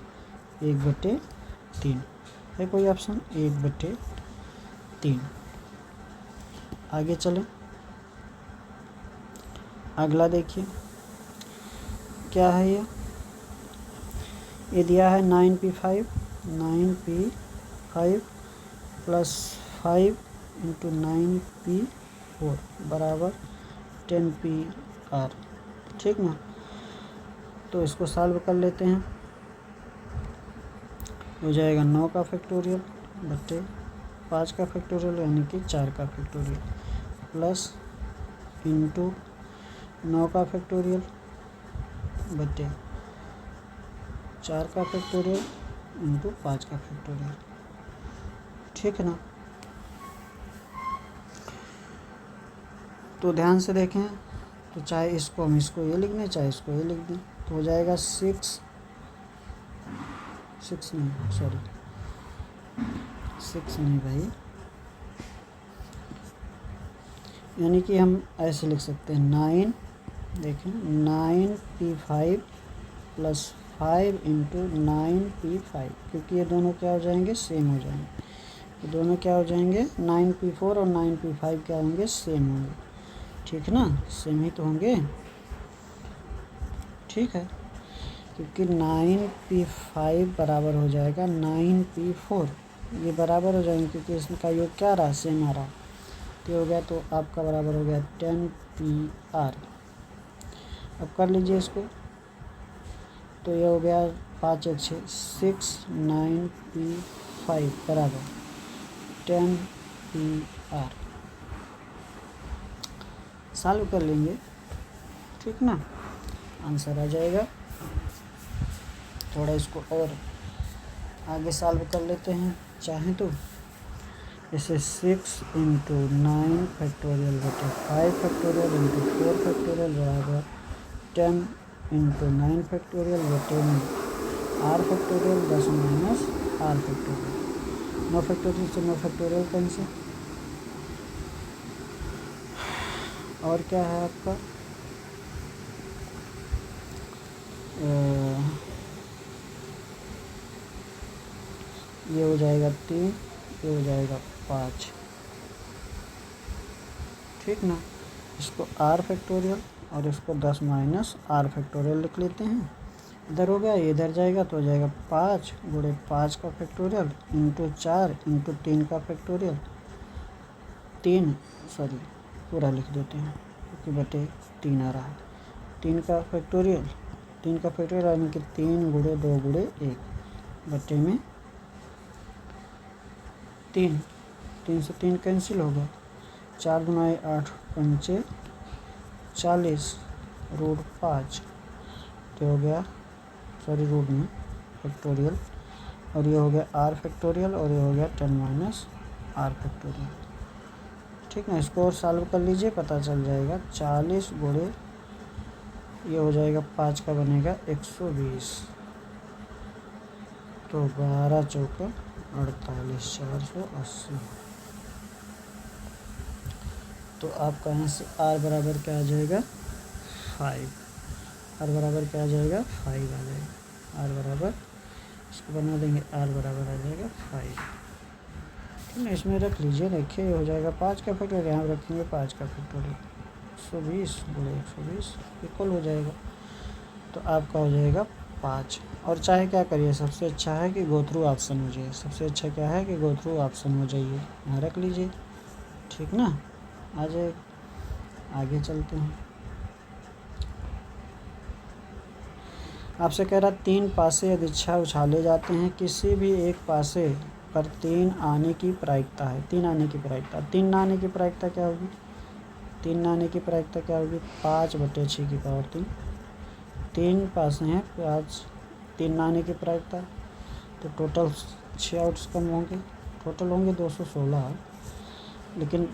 1/3 है। कोई ऑप्शन 1/3। आगे चलें, अगला देखिए क्या है। ये दिया है 9p5 प्लस 5 × 9p4 बराबर 10pr, ठीक ना। तो इसको सॉल्व कर लेते हैं। हो जाएगा 9 का फैक्टोरियल बटे 5 का फैक्टोरियल, यानी कि 4 का फैक्टोरियल, प्लस इंटू 9 का फैक्टोरियल बटे 4 का फैक्टोरियल इंटू 5 का फैक्टोरियल, ठीक है ना। तो ध्यान से देखें, तो चाहे इसको हम इसको ये लिख दें, चाहे इसको ये लिख दें, तो हो जाएगा 6 नहीं भाई, यानी कि हम ऐसे लिख सकते हैं 9, देखें 9p5 प्लस 5 × 9p5, क्योंकि ये दोनों क्या हो जाएंगे, सेम हो जाएंगे। ये दोनों क्या हो जाएंगे, 9p4 और 9p5 क्या होंगे, सेम होंगे, ठीक ना, सेम ही तो होंगे, ठीक है। क्योंकि 9p5 बराबर हो जाएगा 9p4, ये बराबर हो जाएंगे क्योंकि इसका योग क्या रहा, सेम आ रहा, तो हो गया, तो आपका बराबर हो गया 10pr। अब कर लीजिए इसको, तो ये हो गया 5 × 6 9p5 बराबर 10pr। सॉल्व कर लेंगे, ठीक ना, आंसर आ जाएगा। थोड़ा इसको और आगे सॉल्व कर लेते हैं चाहें तो। जैसे 6 × 9 फैक्टोरियल बटे 5 फैक्टोरियल इंटू 4 फैक्टोरियल बराबर 10 × 9 फैक्टोरियल बटे में r factorial 10 minus r factorial. 9 factorial से 9 फैक्टोरियल कैंसिल, और क्या है आपका, ये हो जाएगा 3, ये हो जाएगा 5, ठीक ना। इसको r फैक्टोरियल और इसको 10 माइनस r फैक्टोरियल लिख लेते हैं। इधर हो गया, ये इधर जाएगा तो हो जाएगा 5 × 5 का फैक्टोरियल इंटू 4 × 3 का फैक्टोरियल, पूरा लिख देते हैं क्योंकि बटे 3 आ रहा है, 3 का फैक्टोरियल यानी कि 3 × 2 × 1 बटे में 3 से 3 कैंसिल होगा, 4 × 8 × 40 √5, तो हो गया, रूट में फैक्टोरियल, और ये हो गया r फैक्टोरियल, और ये हो गया 10 माइनस r फैक्टोरियल, ठीक ना। इसको और सॉल्व कर लीजिए, पता चल जाएगा। 40 × ये हो जाएगा 5 का बनेगा 120, तो 12 × 4 = 48, 480। तो आपका यहाँ से r बराबर क्या आ जाएगा, 5, r बराबर क्या आ जाएगा, 5 आ जाएगा, r बराबर, इसको बना देंगे, r बराबर आ जाएगा 5, ठीक है। इसमें रख लीजिए, देखिए हो जाएगा 5 का फैक्टोरियल, यहाँ रखेंगे 5 का फैक्टोरियल, 120 × 120 इक्वल हो जाएगा, तो आपका हो जाएगा 5। और चाहे क्या करिए, सबसे अच्छा है कि गो थ्रू ऑप्शन हो जाए, सबसे अच्छा क्या है कि गो थ्रू ऑप्शन हो जाइए, यहाँ रख लीजिए, ठीक ना, आ जाए। आगे चलते हैं, आपसे कह रहा 3 पासे यदि उछाले जाते हैं, किसी भी एक पासे पर 3 आने की प्रायिकता है, 3 आने की प्रायिकता, 3 ना आने की प्रायिकता क्या होगी, 3 ना आने की प्रायिकता क्या होगी, 5/6 3 पासे हैं, 3 ना आने की प्रायिकता, तो टोटल 6 आउटकम होंगे, टोटल होंगे 216, लेकिन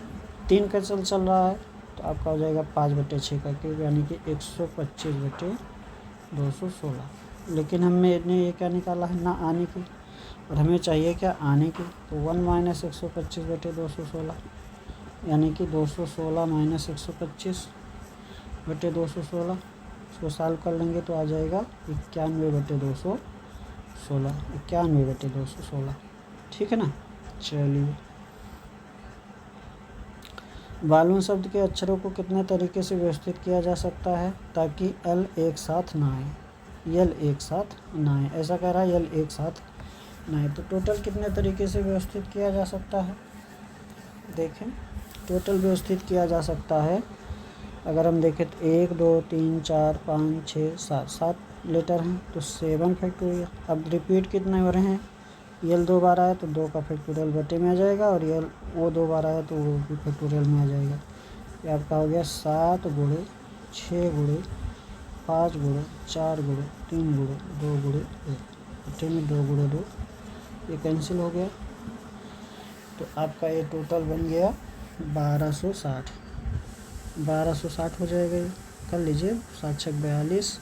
3 का चल रहा है, तो आपका हो जाएगा 5/6 का क्यूब, यानी कि 125/216। लेकिन हमने ये क्या निकाला है, ना आने की, और हमें चाहिए क्या, आने की। तो 1 - 125/216, यानी कि 216 - 125/216। इसको सॉल्व कर लेंगे तो आ जाएगा 91/216, 91/216। ठीक है ना। चलिए, बालून शब्द के अक्षरों को कितने तरीके से व्यवस्थित किया जा सकता है ताकि एल एक साथ ना आए, यल एक साथ ना आए, ऐसा कह रहा है यल एक साथ ना आए। तो टोटल कितने तरीके से व्यवस्थित किया जा सकता है, देखें। टोटल व्यवस्थित किया जा सकता है, अगर हम देखें तो 1 2 3 4 5 6 7, 7 लेटर हैं तो 7 फैक्टोरियल। अब रिपीट कितने हो रहे हैं, यल 2 बार आया तो 2 का फैक्टोरियल बटे में आ जाएगा, और यल वो 2 बार आया तो वो भी फैक्टोरियल में आ जाएगा। ये आपका हो गया 7 × 6 × 5 × 4 × 3 × 2 × 1, बटे में 2 × 2, ये कैंसिल हो गया। तो आपका ये टोटल बन गया 1260, 1260 हो जाएगा। ये कर लीजिए, 7 × 6 = 42,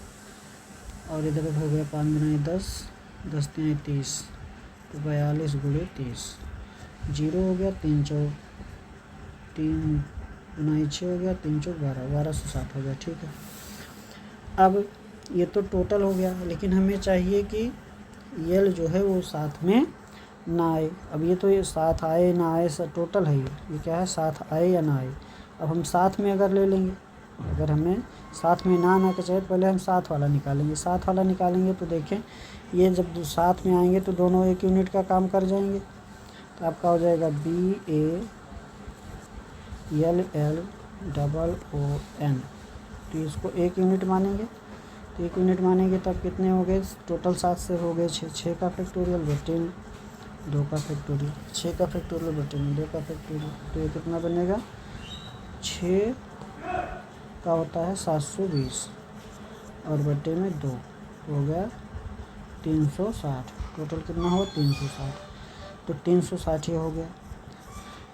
और इधर हो गया 5 × 10, 10 × 3 = 30, तो 42 × 30, 0 हो गया, 3 × 6 हो गया, 3 × 12, 1260 हो गया। ठीक है, अब ये तो टोटल हो गया, लेकिन हमें चाहिए कि यल जो है वो साथ में ना आए। अब ये तो ये साथ आए ना आए, टोटल है ये क्या है, साथ आए या ना आए। अब हम साथ में अगर ले लेंगे, अगर हमें साथ में ना आना के चाहिए, पहले हम साथ वाला निकालेंगे। साथ वाला निकालेंगे तो देखें, ये जब साथ में आएंगे तो दोनों 1 यूनिट का काम कर जाएंगे। तो आपका हो जाएगा BALLON। तो इसको 1 यूनिट मानेंगे, तो 1 यूनिट मानेंगे तब कितने हो गए टोटल, 7 से हो गए 6, 6 का फैक्टोरियल बटे में 2 का फैक्टोरियल, 6 का फैक्टोरियल बटे में 2 का फैक्टोरियल। तो ये कितना बनेगा, 6 का होता है 720, और बटे में 2 हो गया 360। टोटल कितना हुआ, 360। तो 360 ही हो गया।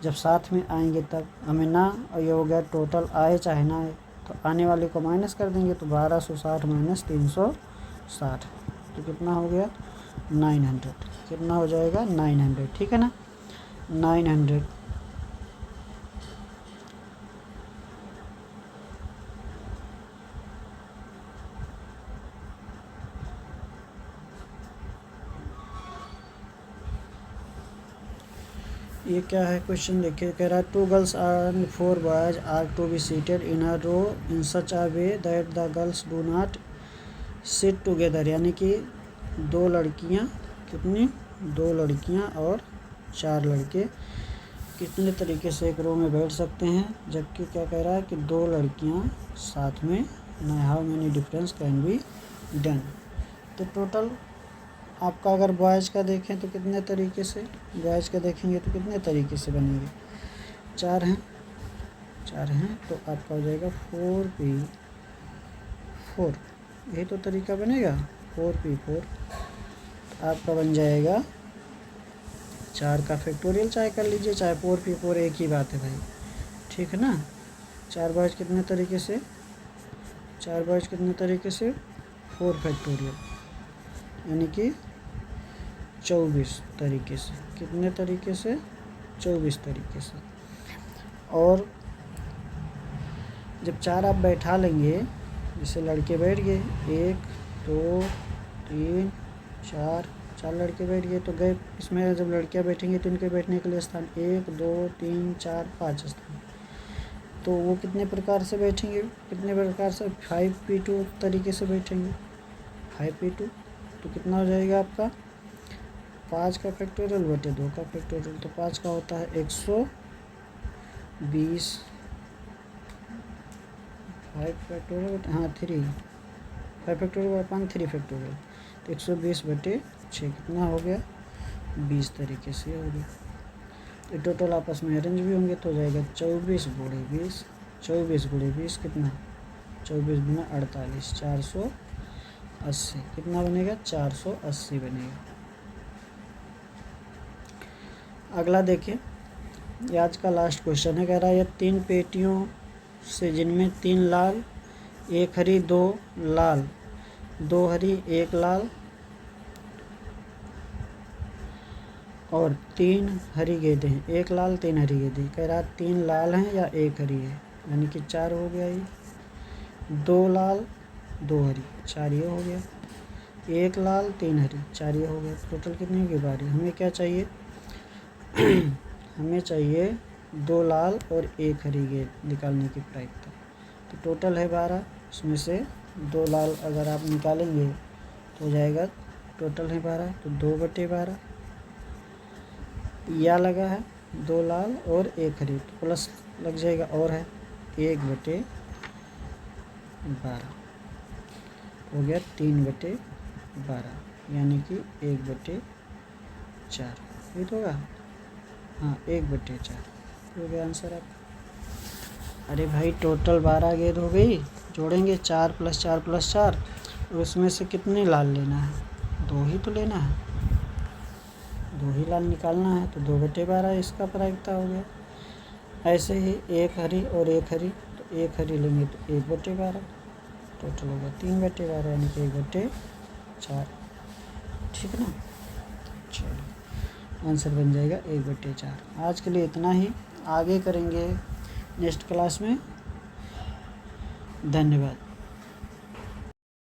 जब साथ में आएंगे तब हमें ना, और ये हो गया टोटल आए चाहे ना आए, तो आने वाले को माइनस कर देंगे, तो 1260 - 360, तो कितना हो गया 900। कितना हो जाएगा 900, ठीक है ना, 900। ये क्या है क्वेश्चन, देखिए, कह रहा है 2 girls and 4 boys are to be seated in a row in such a way that the girls do not sit together, यानी कि 2 लड़कियां, कितनी, 2 लड़कियां और 4 लड़के कितने तरीके से एक रो में बैठ सकते हैं, जबकि क्या कह रहा है कि 2 लड़कियां साथ में ना, how many difference can be done. तो टोटल आपका अगर बॉयज़ का देखें तो कितने तरीके से, बॉयज़ का देखेंगे तो कितने तरीके से बनेंगे, 4 हैं, 4 हैं, तो आपका हो जाएगा 4p4, यही तो तरीका बनेगा, 4p4। आपका बन जाएगा 4 का फैक्टोरियल, चाहे कर लीजिए चाहे 4p4, एक ही बात है भाई, ठीक है ना। 4 बॉयज़ कितने तरीके से, 4 बॉयज़ कितने तरीके से, 4 फैक्टोरियल, यानी कि 24 तरीके से, कितने तरीके से, 24 तरीके से। और जब 4 आप बैठा लेंगे, जैसे लड़के बैठ गए, 1 2 3 4, 4 लड़के बैठ गए, तो गए इसमें जब लड़कियां बैठेंगी तो इनके बैठने के लिए स्थान 1 2 3 4 5 स्थान, तो वो कितने प्रकार से बैठेंगे, कितने प्रकार से, 5p2 तरीके से बैठेंगे, 5p2। तो कितना हो जाएगा आपका, 5 का फैक्टोरियल बटे 2 का फैक्टोरियल, तो 5 का होता है 120, 5 फैक्टोरियल, हाँ 3, 5 फैक्टोरियल 5 3 फैक्टोरियल, तो 120/6 कितना हो गया, 20 तरीके से हो गया। तो टोटल आपस में अरेंज भी होंगे तो हो जाएगा 24 × 20, 24 × 20 कितना, 24 × 48, 480, कितना बनेगा, 480 बनेगा। अगला देखिए, ये आज का लास्ट क्वेश्चन है, कह रहा है ये 3 पेटियों से जिनमें 3 लाल, 1 हरी, 2 लाल, 2 हरी, 1 लाल और 3 हरी गेंदें हैं। 1 लाल 3 हरी गेंदें। कह रहा 3 लाल हैं या 1 हरी है, यानी कि 4 हो गया ये। 2 लाल 2 हरी, 4 ये हो गया। 1 लाल 3 हरी, 4 ये हो गया। टोटल कितनी होगी 12। हमें क्या चाहिए हमें चाहिए 2 लाल और 1 हरी गेंद निकालने की प्रायिकता। तो टोटल है 12, उसमें से 2 लाल अगर आप निकालेंगे तो हो जाएगा, टोटल है 12, तो 2/12 या लगा है 2 लाल और 1 हरी, तो प्लस लग जाएगा और है 1/12 हो गया 3/12, यानी कि 1/4 ये तो होगा। हाँ 1/4 हो गया आंसर आपका। अरे भाई टोटल 12 गेंद हो गई, जोड़ेंगे 4 + 4 + 4, और उसमें से कितने लाल लेना है, 2 ही तो लेना है, 2 ही लाल निकालना है, तो 2/12 इसका प्रायिकता हो गया। ऐसे ही 1 हरी और 1 हरी, तो 1 हरी लेंगे तो 1/12, टोटल होगा 3/12, यानी कि 1/4। ठीक है ना। चलो आंसर बन जाएगा 1/4। आज के लिए इतना ही, आगे करेंगे नेक्स्ट क्लास में। धन्यवाद।